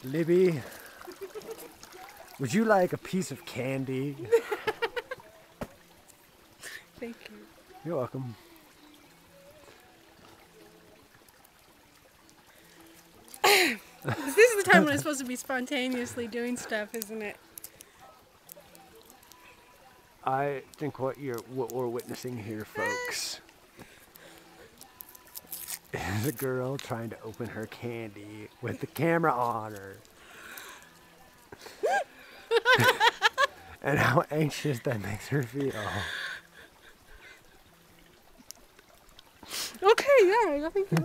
Libby, would you like a piece of candy? Thank you. You're welcome. This is the time when I'm supposed to be spontaneously doing stuff, isn't it? I think what we're witnessing here, folks, is a girl trying to open her candy with the camera on her. And how anxious that makes her feel. Okay, yeah, I think you're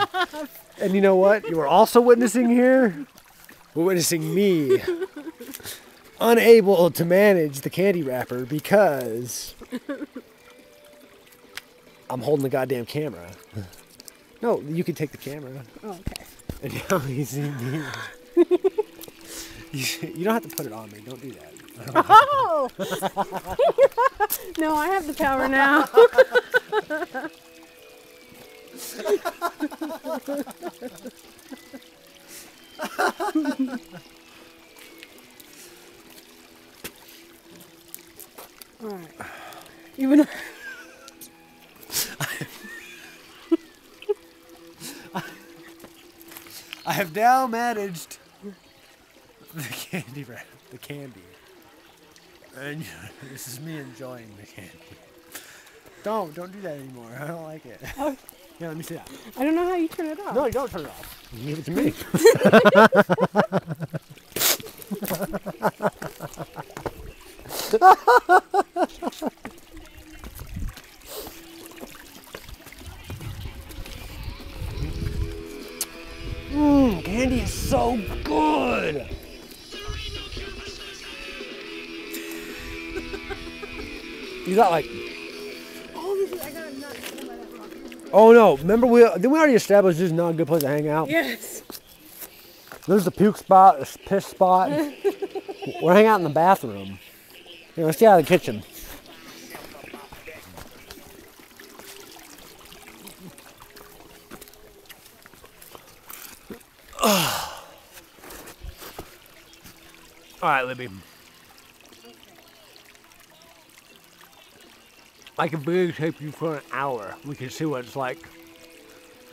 right. And you know what? You are also witnessing here? We're witnessing me unable to manage the candy wrapper because I'm holding the goddamn camera. No, you can take the camera. Oh, okay. And now you see me. You don't have to put it on me. Don't do that. Oh! No, I have the power now. All right. Even I have now managed the candy wrap, the candy. And this is me enjoying the candy. Don't do that anymore. I don't like it. Oh. Yeah, let me see that. I don't know how you turn it off. No, you don't turn it off. You give it to me. Candy is so good. You got like. Oh, this is, I got a nut. Oh no! Remember didn't we already establish this is not a good place to hang out? Yes. There's the puke spot, the piss spot. We're hanging out in the bathroom. Here, let's get out of the kitchen. All right, Libby. I can videotape you for an hour. We can see what it's like.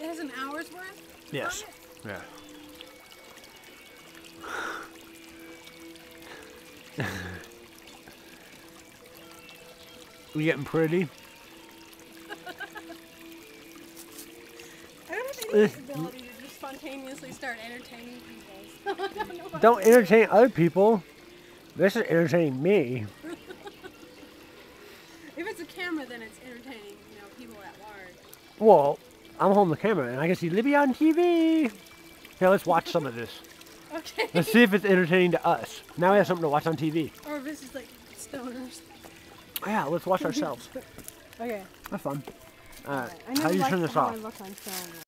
It has an hour's worth? Yes. Yeah. We getting pretty? I don't have any ability to just spontaneously start entertaining people. So I don't know what Don't entertain other people. This is entertaining me. If it's a camera, then it's entertaining, people at large. Well, I'm holding the camera and I can see Libby on TV. Here, let's watch some of this. Okay. Let's see if it's entertaining to us. Now we have something to watch on TV. Or if this is like stoners. Yeah, let's watch ourselves. Okay. Have fun. I How do you turn this off? I look on film.